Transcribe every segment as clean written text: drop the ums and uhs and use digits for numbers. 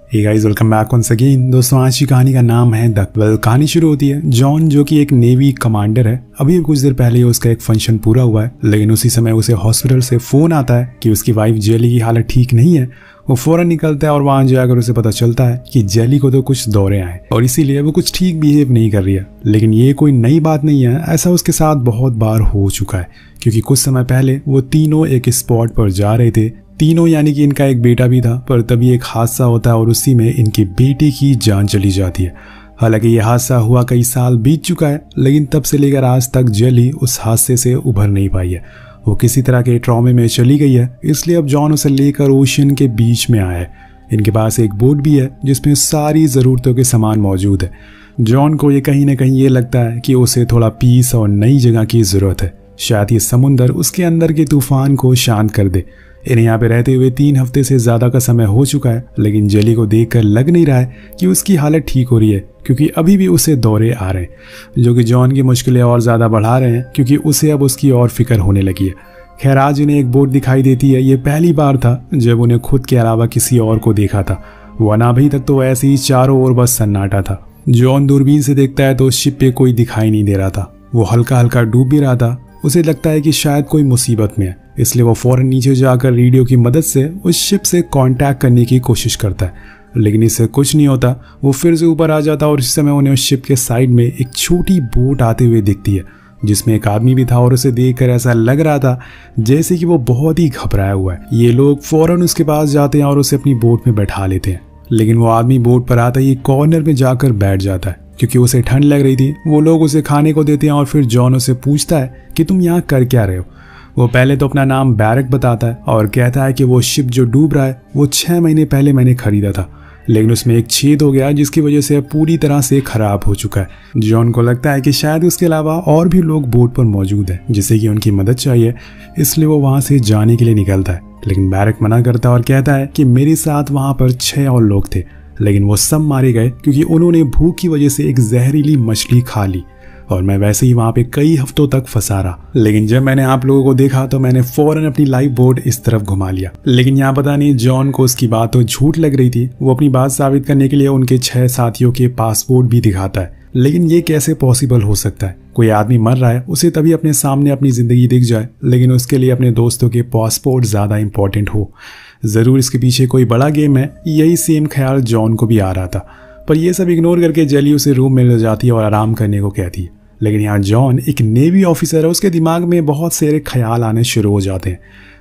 हे guys, welcome back once again. दोस्तों, आज की कहानी का नाम है द वेल। कहानी शुरू होती है जॉन, जो कि एक नेवी कमांडर है। अभी कुछ देर पहले उसका एक फंक्शन पूरा हुआ है, लेकिन उसी समय उसे हॉस्पिटल से फोन आता है कि उसकी वाइफ जेली की हालत ठीक नहीं है। वो फौरन निकलता है और वहां जाकर उसे पता चलता है कि जेली को तो कुछ दौरे आए और इसीलिए वो कुछ ठीक बिहेव नहीं कर रही है। लेकिन ये कोई नई बात नहीं है, ऐसा उसके साथ बहुत बार हो चुका है, क्योंकि कुछ समय पहले वो तीनों एक स्पॉट पर जा रहे थे। तीनों यानी कि इनका एक बेटा भी था, पर तभी एक हादसा होता है और उसी में इनकी बेटी की जान चली जाती है। हालांकि ये हादसा हुआ कई साल बीत चुका है, लेकिन तब से लेकर आज तक जेली उस हादसे से उभर नहीं पाई है। वो किसी तरह के ट्रॉमे में चली गई है, इसलिए अब जॉन उसे लेकर ओशन के बीच में आया है। इनके पास एक बोट भी है जिसमें सारी ज़रूरतों के सामान मौजूद है। जॉन को ये कहीं ना कहीं ये लगता है कि उसे थोड़ा पीस और नई जगह की ज़रूरत है। शायद ये समुंदर उसके अंदर के तूफान को शांत कर दे। इन्हें यहाँ पे रहते हुए 3 हफ्ते से ज़्यादा का समय हो चुका है, लेकिन जेली को देखकर लग नहीं रहा है कि उसकी हालत ठीक हो रही है, क्योंकि अभी भी उसे दौरे आ रहे हैं, जो कि जॉन की मुश्किलें और ज़्यादा बढ़ा रहे हैं, क्योंकि उसे अब उसकी और फिक्र होने लगी है। खैर, आज इन्हें एक बोट दिखाई देती है। ये पहली बार था जब उन्हें खुद के अलावा किसी और को देखा था, वरना अभी तक तो ऐसे ही चारों ओर बस सन्नाटा था। जॉन दूरबीन से देखता है तो शिप पे कोई दिखाई नहीं दे रहा था। वो हल्का हल्का डूब भी रहा था। उसे लगता है कि शायद कोई मुसीबत में है, इसलिए वो फौरन नीचे जाकर रेडियो की मदद से उस शिप से कांटेक्ट करने की कोशिश करता है, लेकिन इससे कुछ नहीं होता। वो फिर से ऊपर आ जाता और इस समय उन्हें उस शिप के साइड में एक छोटी बोट आते हुए दिखती है, जिसमें एक आदमी भी था और उसे देखकर ऐसा लग रहा था जैसे कि वो बहुत ही घबराया हुआ है। ये लोग फौरन उसके पास जाते हैं और उसे अपनी बोट में बैठा लेते हैं, लेकिन वो आदमी बोट पर आता ही कॉर्नर में जाकर बैठ जाता है, क्योंकि उसे ठंड लग रही थी। वो लोग उसे खाने को देते हैं और फिर जॉन उसे पूछता है कि तुम यहाँ कर क्या रहे हो। वो पहले तो अपना नाम बैरक बताता है और कहता है कि वो शिप जो डूब रहा है वो 6 महीने पहले मैंने खरीदा था, लेकिन उसमें एक छेद हो गया जिसकी वजह से पूरी तरह से खराब हो चुका है। जॉन को लगता है कि शायद उसके अलावा और भी लोग बोट पर मौजूद हैं जिसे कि उनकी मदद चाहिए, इसलिए वो वहाँ से जाने के लिए निकलता है। लेकिन बैरक मना करता है और कहता है कि मेरे साथ वहाँ पर 6 और लोग थे, लेकिन वो सब मारे गए क्योंकि उन्होंने भूख की वजह से एक जहरीली मछली खा ली और मैं वैसे ही वहाँ पे कई हफ्तों तक फंसा रहा। लेकिन जब मैंने आप लोगों को देखा तो मैंने फौरन अपनी लाइफ बोट इस तरफ घुमा लिया। लेकिन यहाँ पता नहीं जॉन को उसकी बात तो झूठ लग रही थी। वो अपनी बात साबित करने के लिए उनके 6 साथियों के पासपोर्ट भी दिखाता है, लेकिन ये कैसे पॉसिबल हो सकता है? कोई आदमी मर रहा है, उसे तभी अपने सामने अपनी जिंदगी दिख जाए, लेकिन उसके लिए अपने दोस्तों के पासपोर्ट ज़्यादा इंपॉर्टेंट हो। ज़रूर इसके पीछे कोई बड़ा गेम है। यही सेम ख्याल जॉन को भी आ रहा था, पर यह सब इग्नोर करके जेली उसे रूम में ले जाती है और आराम करने को कहती है। लेकिन यहाँ जॉन एक नेवी ऑफिसर है, उसके दिमाग में बहुत सारे ख्याल आने शुरू हो जाते हैं।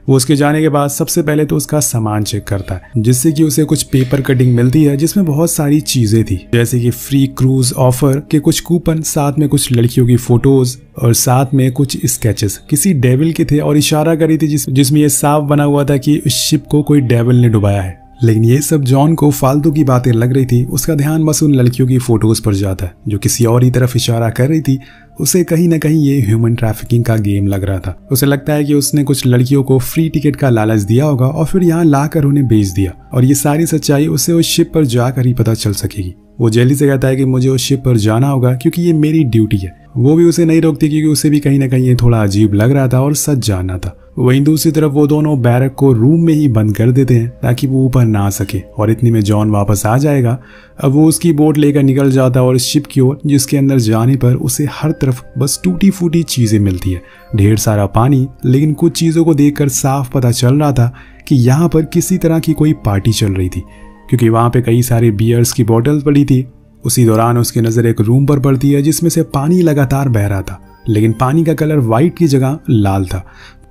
वो उसके जाने के बाद सबसे पहले तो उसका सामान चेक करता है, जिससे कि उसे कुछ पेपर कटिंग मिलती है जिसमें बहुत सारी चीजें थी, जैसे कि फ्री क्रूज ऑफर के कुछ कूपन, साथ में कुछ लड़कियों की फोटोज और साथ में कुछ स्केचेस किसी डेविल के थे और इशारा करी थी जिसमें यह साफ बना हुआ था कि उस शिप को कोई डेविल ने डुबाया है। लेकिन ये सब जॉन को फालतू की बातें लग रही थी। उसका ध्यान बस उन लड़कियों की फोटोज पर जाता है जो किसी और ही तरफ इशारा कर रही थी। उसे कहीं ना कहीं ये ह्यूमन ट्रैफिकिंग का गेम लग रहा था। उसे लगता है कि उसने कुछ लड़कियों को फ्री टिकट का लालच दिया होगा और फिर यहाँ लाकर उन्हें बेच दिया, और ये सारी सच्चाई उसे उस शिप पर जाकर ही पता चल सकेगी। वो जेली से कहता है कि मुझे उस शिप पर जाना होगा क्योंकि ये मेरी ड्यूटी है। वो भी उसे नहीं रोकती क्योंकि उसे भी कहीं ना कहीं ये थोड़ा अजीब लग रहा था और सच जानना था। वहीं दूसरी तरफ वो दोनों बैरक को रूम में ही बंद कर देते हैं ताकि वो ऊपर ना आ सके, और इतने में जॉन वापस आ जाएगा। अब वो उसकी बोट लेकर निकल जाता है और इस शिप की ओर, जिसके अंदर जाने पर उसे हर तरफ बस टूटी फूटी चीजें मिलती है, ढेर सारा पानी। लेकिन कुछ चीजों को देखकर साफ पता चल रहा था कि यहाँ पर किसी तरह की कोई पार्टी चल रही थी, क्योंकि वहाँ पे कई सारी बियर्स की बोतल पड़ी थी। उसी दौरान उसकी नजर एक रूम पर पड़ती है जिसमें से पानी लगातार बह रहा था, लेकिन पानी का कलर व्हाइट की जगह लाल था,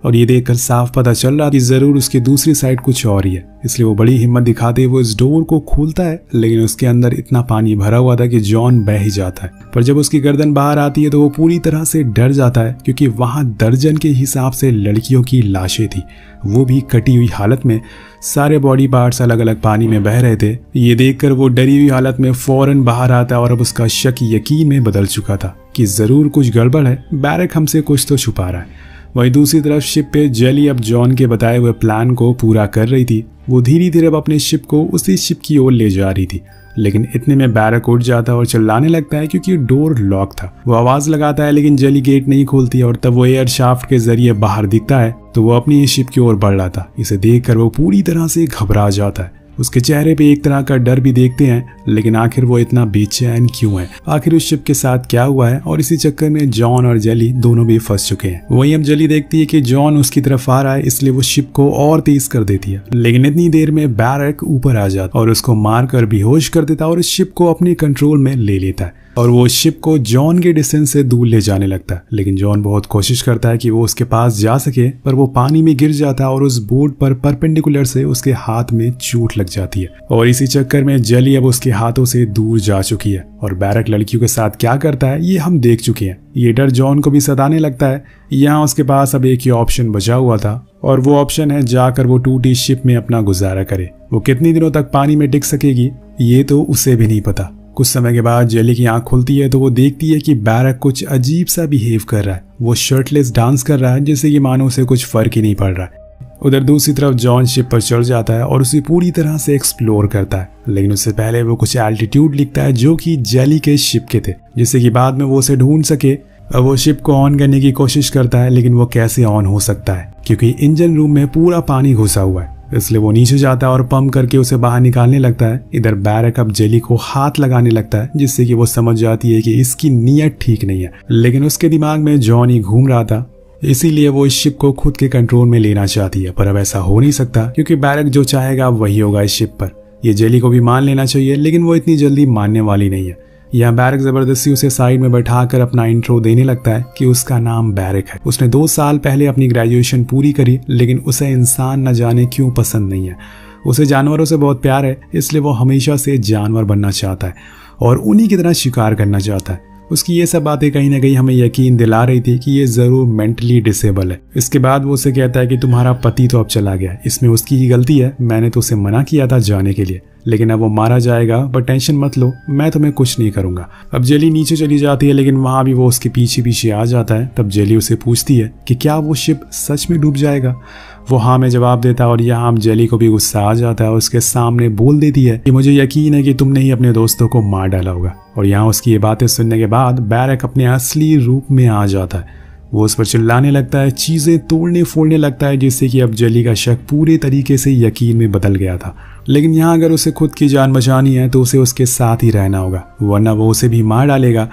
और ये देखकर साफ पता चल रहा कि जरूर उसकी दूसरी साइड कुछ और ही है। इसलिए वो बड़ी हिम्मत दिखाते हुए इस डोर को खोलता है, लेकिन उसके अंदर इतना पानी भरा हुआ था कि जॉन बह ही जाता है। पर जब उसकी गर्दन बाहर आती है तो वो पूरी तरह से डर जाता है, क्योंकि वहां दर्जन के हिसाब से लड़कियों की लाशें थी, वो भी कटी हुई हालत में। सारे बॉडी पार्ट्स अलग अलग पानी में बह रहे थे। ये देखकर वो डरी हुई हालत में फौरन बाहर आता है और अब उसका शक यकीन में बदल चुका था कि जरूर कुछ गड़बड़ है, बैरक हमसे कुछ तो छुपा रहा है। वहीं दूसरी तरफ शिप पे जेली अब जॉन के बताए हुए प्लान को पूरा कर रही थी। वो धीरे धीरे अब अपने शिप को उसी शिप की ओर ले जा रही थी, लेकिन इतने में बैरक उठ जाता है और चिल्लाने लगता है क्योंकि डोर लॉक था। वो आवाज लगाता है लेकिन जेली गेट नहीं खोलती और तब वो एयर शाफ्ट के जरिए बाहर दिखता है तो वो अपनी शिप की ओर बढ़ रहा था। इसे देखकर वो पूरी तरह से घबरा जाता है। उसके चेहरे पे एक तरह का डर भी देखते हैं, लेकिन आखिर वो इतना बेचैन क्यों है, आखिर उस शिप के साथ क्या हुआ है। और इसी चक्कर में जॉन और जेली दोनों भी फंस चुके हैं। वहीं अब जेली देखती है कि जॉन उसकी तरफ आ रहा है, इसलिए वो शिप को और तेज कर देती है, लेकिन इतनी देर में बैरक ऊपर आ जाता और उसको मारकर बेहोश कर देता और इस शिप को अपने कंट्रोल में ले लेता है और वो शिप को जॉन के डिस्टेंस से दूर ले जाने लगता है। लेकिन जॉन बहुत कोशिश करता है कि वो उसके पास जा सके, पर वो पानी में गिर जाता है और उस बोर्ड पर परपेंडिकुलर से उसके हाथ में चोट लग जाती है। और इसी चक्कर में जेली अब उसके हाथों से दूर जा चुकी है और बैरक लड़कियों के साथ क्या करता है ये हम देख चुके हैं। ये डर जॉन को भी सताने लगता है। यहाँ उसके पास अब एक ही ऑप्शन बचा हुआ था और वो ऑप्शन है जाकर वो टूटी शिप में अपना गुजारा करे। वो कितनी दिनों तक पानी में टिक सकेगी ये तो उसे भी नहीं पता। कुछ समय के बाद जेली की आंख खुलती है तो वो देखती है कि बैरक कुछ अजीब सा बिहेव कर रहा है। वो शर्टलेस डांस कर रहा है जैसे कि मानो उसे कुछ फर्क ही नहीं पड़ रहा है। उधर दूसरी तरफ जॉन शिप पर चढ़ जाता है और उसे पूरी तरह से एक्सप्लोर करता है, लेकिन उससे पहले वो कुछ एल्टीट्यूड लिखता है जो कि जेली के शिप के थे, जिससे कि बाद में वो उसे ढूंढ सके। अब वो शिप को ऑन करने की कोशिश करता है, लेकिन वो कैसे ऑन हो सकता है क्योंकि इंजन रूम में पूरा पानी घुसा हुआ है। इसलिए वो नीचे जाता है और पंप करके उसे बाहर निकालने लगता है। इधर बैरक अब जेली को हाथ लगाने लगता है, जिससे कि वो समझ जाती है कि इसकी नीयत ठीक नहीं है, लेकिन उसके दिमाग में जॉन ही घूम रहा था, इसीलिए वो इस शिप को खुद के कंट्रोल में लेना चाहती है। पर अब ऐसा हो नहीं सकता क्योंकि बैरक जो चाहेगा वही होगा इस शिप पर। ये जेली को भी मान लेना चाहिए, लेकिन वो इतनी जल्दी मानने वाली नहीं है। यहाँ बैरक जबरदस्ती उसे साइड में बैठाकर अपना इंट्रो देने लगता है कि उसका नाम बैरक है। उसने 2 साल पहले अपनी ग्रेजुएशन पूरी करी, लेकिन उसे इंसान न जाने क्यों पसंद नहीं है। उसे जानवरों से बहुत प्यार है, इसलिए वो हमेशा से जानवर बनना चाहता है और उन्हीं की तरह शिकार करना चाहता है। उसकी ये सब बातें कहीं ना कहीं हमें यकीन दिला रही थी कि ये जरूर मेंटली डिसेबल है। इसके बाद वो उसे कहता है कि तुम्हारा पति तो अब चला गया, इसमें उसकी ही गलती है, मैंने तो उसे मना किया था जाने के लिए, लेकिन अब वो मारा जाएगा, पर टेंशन मत लो, मैं तुम्हें कुछ नहीं करूंगा। अब जेली नीचे चली जाती है, लेकिन वहां भी वो उसके पीछे पीछे आ जाता है। तब जेली उसे पूछती है कि क्या वो शिप सच में डूब जाएगा। वो हाँ में जवाब देता है और यहाँ जेली को भी गुस्सा आ जाता है और उसके सामने बोल देती है कि मुझे यकीन है कि तुमने ही अपने दोस्तों को मार डाला होगा। और यहाँ उसकी ये बातें सुनने के बाद बैरक अपने असली रूप में आ जाता है। वो उस पर चिल्लाने लगता है, चीजें तोड़ने फोड़ने लगता है, जिससे कि अब जेली का शक पूरे तरीके से यकीन में बदल गया था। लेकिन यहाँ अगर उसे खुद की जान बचानी है तो उसे उसके साथ ही रहना होगा, वरना वो उसे भी मार डालेगा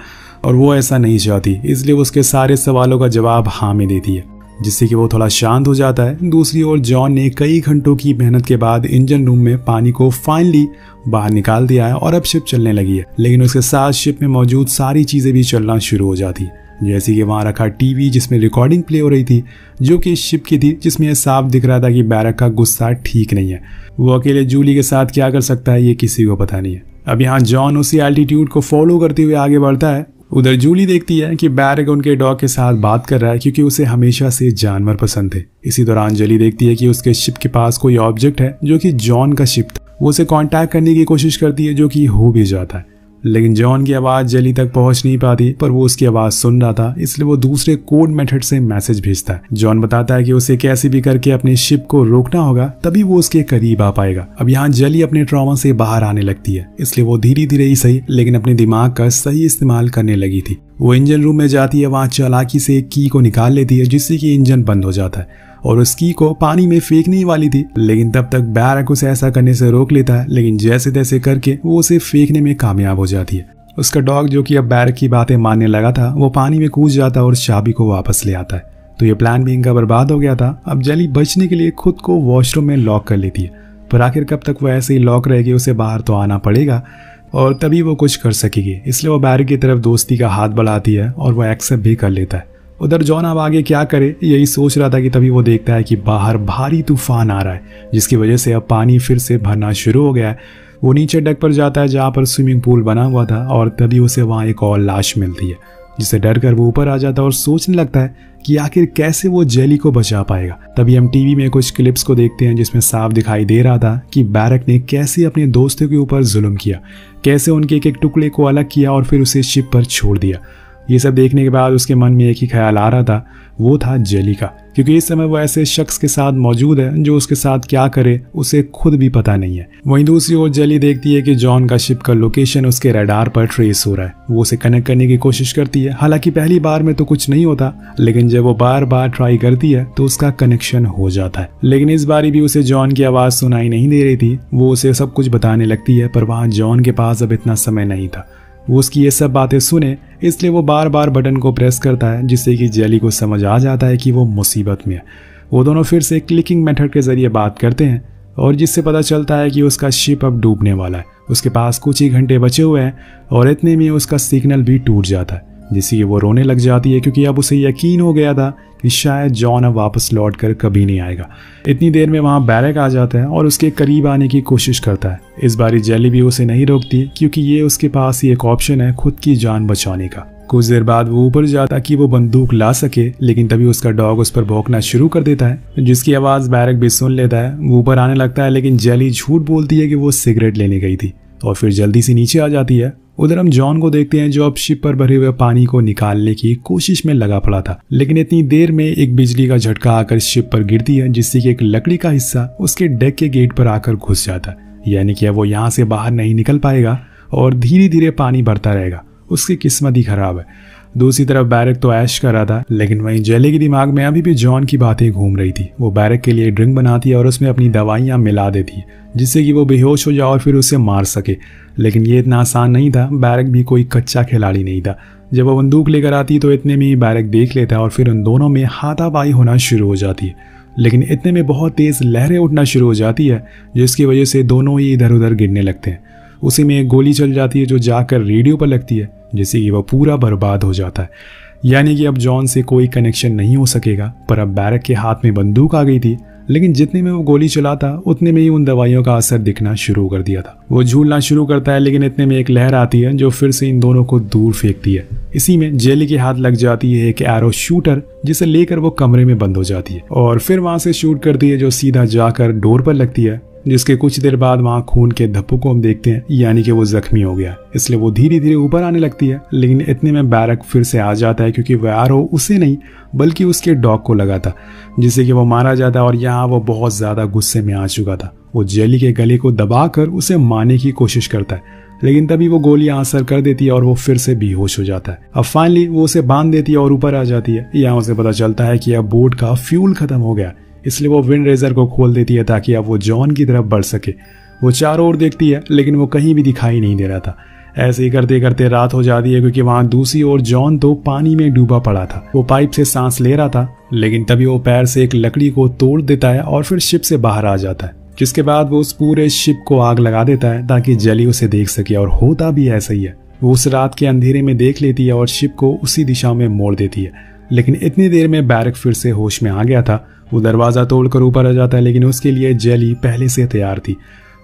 और वो ऐसा नहीं चाहती। इसलिए वो उसके सारे सवालों का जवाब हाँ में देती है, जिससे कि वो थोड़ा शांत हो जाता है। दूसरी ओर जॉन ने कई घंटों की मेहनत के बाद इंजन रूम में पानी को फाइनली बाहर निकाल दिया है और अब शिप चलने लगी है। लेकिन उसके साथ शिप में मौजूद सारी चीजें भी चलना शुरू हो जाती है, जैसे कि वहां रखा टीवी जिसमें रिकॉर्डिंग प्ले हो रही थी, जो कि शिप की थी, जिसमें यह साफ दिख रहा था कि बैरक का गुस्सा ठीक नहीं है। वो अकेले जूली के साथ क्या कर सकता है ये किसी को पता नहीं है। अब यहाँ जॉन उसी एल्टीट्यूड को फॉलो करते हुए आगे बढ़ता है। उधर जूली देखती है कि बैरक उनके डॉग के साथ बात कर रहा है क्योंकि उसे हमेशा से जानवर पसंद थे। इसी दौरान जेली देखती है कि उसके शिप के पास कोई ऑब्जेक्ट है जो कि जॉन का शिप था। वो उसे कांटेक्ट करने की कोशिश करती है, जो कि हो भी जाता है, लेकिन जॉन की आवाज जेली तक पहुंच नहीं पाती। पर वो उसकी आवाज सुन रहा था, इसलिए वो दूसरे कोड मेथड से मैसेज भेजता है। जॉन बताता है कि उसे कैसे भी करके अपने शिप को रोकना होगा, तभी वो उसके करीब आ पाएगा। अब यहाँ जेली अपने ट्रॉमा से बाहर आने लगती है, इसलिए वो धीरे धीरे ही सही, लेकिन अपने दिमाग का सही इस्तेमाल करने लगी थी। वो इंजन रूम में जाती है, वहां चालाकी से एक की को निकाल लेती है, जिससे कि इंजन बंद हो जाता है और उस की को पानी में फेंकने वाली थी, लेकिन तब तक बैरक उसे ऐसा करने से रोक लेता है। लेकिन जैसे तैसे करके वो उसे फेंकने में कामयाब हो जाती है। उसका डॉग, जो कि अब बैरक की बातें मानने लगा था, वो पानी में कूद जाता है और चाबी को वापस ले आता है। तो ये प्लान भी इनका बर्बाद हो गया था। अब जेली बचने के लिए खुद को वॉशरूम में लॉक कर लेती है, पर आखिर कब तक वो ऐसे ही लॉक रहेगी, उसे बाहर तो आना पड़ेगा और तभी वो कुछ कर सकेगी। इसलिए वो बैरक की तरफ दोस्ती का हाथ बढ़ाती है और वो एक्सेप्ट भी कर लेता है। उधर जॉन अब आगे क्या करे यही सोच रहा था कि तभी वो देखता है कि बाहर भारी तूफान आ रहा है, जिसकी वजह से अब पानी फिर से भरना शुरू हो गया है। वो नीचे डेक पर जाता है जहाँ पर स्विमिंग पूल बना हुआ था और तभी उसे वहाँ एक और लाश मिलती है, जिससे डर कर वो ऊपर आ जाता है और सोचने लगता है कि आखिर कैसे वो जेली को बचा पाएगा। तभी हम टीवी में कुछ क्लिप्स को देखते हैं जिसमें साफ दिखाई दे रहा था कि बैरक ने कैसे अपने दोस्तों के ऊपर जुल्म किया, कैसे उनके एक एक टुकड़े को अलग किया और फिर उसे शिप पर छोड़ दिया। ये सब देखने के बाद उसके मन में एक ही ख्याल आ रहा था, वो था जेली का, क्योंकि इस समय वो ऐसे शख्स के साथ मौजूद है जो उसके साथ क्या करे उसे खुद भी पता नहीं है। वहीं दूसरी ओर जेली देखती है कि जॉन का शिप का लोकेशन उसके रडार पर ट्रेस हो रहा है। वो उसे कनेक्ट करने की कोशिश करती है, हालांकि पहली बार में तो कुछ नहीं होता, लेकिन जब वो बार बार ट्राई करती है तो उसका कनेक्शन हो जाता है। लेकिन इस बारी भी उसे जॉन की आवाज सुनाई नहीं दे रही थी। वो उसे सब कुछ बताने लगती है, पर वहां जॉन के पास अब इतना समय नहीं था वो उसकी ये सब बातें सुने, इसलिए वो बार बार बटन को प्रेस करता है, जिससे कि जेली को समझ आ जाता है कि वो मुसीबत में है। वो दोनों फिर से क्लिकिंग मेथड के जरिए बात करते हैं और जिससे पता चलता है कि उसका शिप अब डूबने वाला है। उसके पास कुछ ही घंटे बचे हुए हैं और इतने में उसका सिग्नल भी टूट जाता है, जिससे वो रोने लग जाती है, क्योंकि अब उसे यकीन हो गया था कि शायद जॉन अब वापस लौट कर कभी नहीं आएगा। इतनी देर में वहां बैरक आ जाता है और उसके करीब आने की कोशिश करता है। इस बारी जेली भी उसे नहीं रोकती, क्योंकि ये उसके पास ही एक ऑप्शन है खुद की जान बचाने का। कुछ देर बाद वो ऊपर जाता कि वो बंदूक ला सके, लेकिन तभी उसका डॉग उस पर भौंकना शुरू कर देता है, जिसकी आवाज बैरक भी सुन लेता है। वो ऊपर आने लगता है, लेकिन जेली झूठ बोलती है कि वो सिगरेट लेने गई थी और फिर जल्दी से नीचे आ जाती है। उधर हम जॉन को देखते हैं जो अब शिप पर भरे हुए पानी को निकालने की कोशिश में लगा पड़ा था, लेकिन इतनी देर में एक बिजली का झटका आकर शिप पर गिरती है, जिससे कि एक लकड़ी का हिस्सा उसके डेक के गेट पर आकर घुस जाता है। यानी कि अब वो यहाँ से बाहर नहीं निकल पाएगा और धीरे धीरे पानी बढ़ता रहेगा। उसकी किस्मत ही खराब है। दूसरी तरफ बैरक तो ऐश कर रहा था, लेकिन वहीं जेली के दिमाग में अभी भी जॉन की बातें घूम रही थी। वो बैरक के लिए ड्रिंक बनाती है और उसमें अपनी दवाइयाँ मिला देती है, जिससे कि वो बेहोश हो जाए और फिर उसे मार सके। लेकिन ये इतना आसान नहीं था। बैरक भी कोई कच्चा खिलाड़ी नहीं था। जब वो बंदूक लेकर आती तो इतने में ही बैरक देख लेता है और फिर उन दोनों में हाथापाई होना शुरू हो जाती है। लेकिन इतने में बहुत तेज लहरें उठना शुरू हो जाती है, जिसकी वजह से दोनों ही इधर उधर गिरने लगते हैं। उसी में एक गोली चल जाती है जो जाकर रेडियो पर लगती है, जिससे कि वह पूरा बर्बाद हो जाता है। यानी कि अब जॉन से कोई कनेक्शन नहीं हो सकेगा। पर अब बैरक के हाथ में बंदूक आ गई थी, लेकिन जितने में वो गोली चलाता उतने में ही उन दवाइयों का असर दिखना शुरू कर दिया था। वो झूलना शुरू करता है, लेकिन इतने में एक लहर आती है जो फिर से इन दोनों को दूर फेंकती है। इसी में जेली के हाथ लग जाती है एक एरो शूटर, जिसे लेकर वो कमरे में बंद हो जाती है और फिर वहां से शूट करती है, जो सीधा जाकर डोर पर लगती है। जिसके कुछ देर बाद वहां खून के धब्बों को हम देखते हैं, यानी कि वो जख्मी हो गया। इसलिए वो धीरे धीरे ऊपर आने लगती है, लेकिन इतने में बैरक फिर से आ जाता है, क्योंकि वह एरो उसे नहीं बल्कि उसके डॉग को लगा था, जिससे कि वो मारा जाता है। और यहाँ वो बहुत ज्यादा गुस्से में आ चुका था। वो जेली के गले को दबाकर उसे मारने की कोशिश करता है, लेकिन तभी वो गोली असर कर देती है और वो फिर से बेहोश हो जाता है। अब फाइनली वो उसे बांध देती है और ऊपर आ जाती है। यहाँ उसे पता चलता है कि अब बोट का फ्यूल खत्म हो गया, इसलिए वो विंड रेजर को खोल देती है ताकि अब वो जॉन की तरफ बढ़ सके। वो चारों ओर देखती है, लेकिन वो कहीं भी दिखाई नहीं दे रहा था। ऐसे ही करते करते रात हो जाती है, क्योंकि वहां दूसरी ओर जॉन तो पानी में डूबा पड़ा था। वो पाइप से सांस ले रहा था, लेकिन तभी वो पैर से एक लकड़ी को तोड़ देता है और फिर शिप से बाहर आ जाता है। जिसके बाद वो उस पूरे शिप को आग लगा देता है ताकि जेली उसे देख सके, और होता भी ऐसा ही है। वो उस रात के अंधेरे में देख लेती है और शिप को उसी दिशा में मोड़ देती है। लेकिन इतनी देर में बैरक फिर से होश में आ गया था। वो दरवाजा तोड़कर ऊपर आ जाता है, लेकिन उसके लिए जेली पहले से तैयार थी।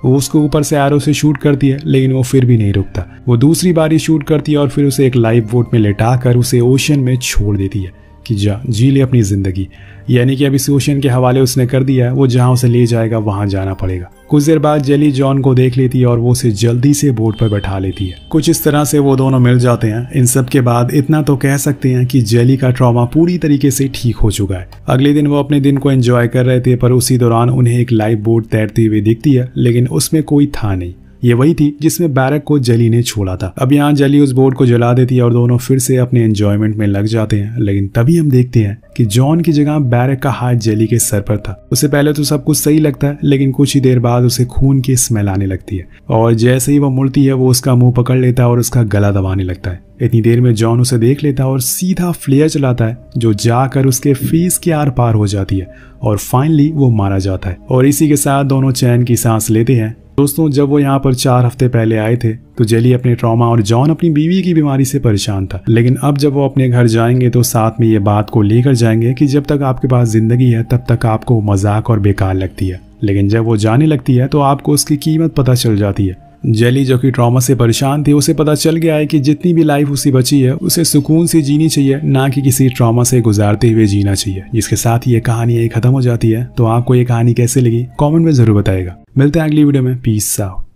वो उसको ऊपर से एरो से शूट करती है, लेकिन वो फिर भी नहीं रुकता। वो दूसरी बारी शूट करती है और फिर उसे एक लाइफ बोट में लेटाकर उसे ओशन में छोड़ देती है कि जा जी ले अपनी जिंदगी। यानी कि अब इस ओशन के हवाले उसने कर दिया है, वो जहां उसे ले जाएगा वहां जाना पड़ेगा। कुछ देर बाद जेली जॉन को देख लेती है और वो उसे जल्दी से बोट पर बैठा लेती है। कुछ इस तरह से वो दोनों मिल जाते हैं। इन सब के बाद इतना तो कह सकते हैं कि जेली का ट्रॉमा पूरी तरीके से ठीक हो चुका है। अगले दिन वो अपने दिन को एंजॉय कर रहे थे, पर उसी दौरान उन्हें एक लाइफ बोट तैरती हुई दिखती है, लेकिन उसमें कोई था नहीं। ये वही थी जिसमें बैरक को जेली ने छोड़ा था। अब यहाँ जेली उस बोट को जला देती है और दोनों फिर से अपने एंजॉयमेंट में लग जाते हैं। लेकिन तभी हम देखते हैं कि जॉन की जगह बैरक का हाथ जेली के सर पर था। उसे पहले तो सब कुछ सही लगता है, लेकिन कुछ ही देर बाद उसे खून की स्मेल आने लगती है और जैसे ही वो मुड़ती है वो उसका मुंह पकड़ लेता है और उसका गला दबाने लगता है। इतनी देर में जॉन उसे देख लेता है और सीधा फ्लेयर चलाता है, जो जाकर उसके फेस के आर पार हो जाती है और फाइनली वो मारा जाता है। और इसी के साथ दोनों चैन की सांस लेते हैं। दोस्तों, जब वो यहाँ पर 4 हफ्ते पहले आए थे तो जेली अपने ट्रॉमा और जॉन अपनी बीवी की बीमारी से परेशान था। लेकिन अब जब वो अपने घर जाएंगे तो साथ में ये बात को लेकर जाएंगे कि जब तक आपके पास जिंदगी है तब तक आपको मजाक और बेकार लगती है, लेकिन जब वो जाने लगती है तो आपको उसकी कीमत पता चल जाती है। जेली जो कि ट्रॉमा से परेशान थी, उसे पता चल गया है कि जितनी भी लाइफ उसे बची है उसे सुकून से जीनी चाहिए, ना कि किसी ट्रॉमा से गुजारते हुए जीना चाहिए। जिसके साथ ये कहानी यही खत्म हो जाती है। तो आपको ये कहानी कैसे लगी कमेंट में जरूर बताइएगा। मिलते हैं अगली वीडियो में। Peace out.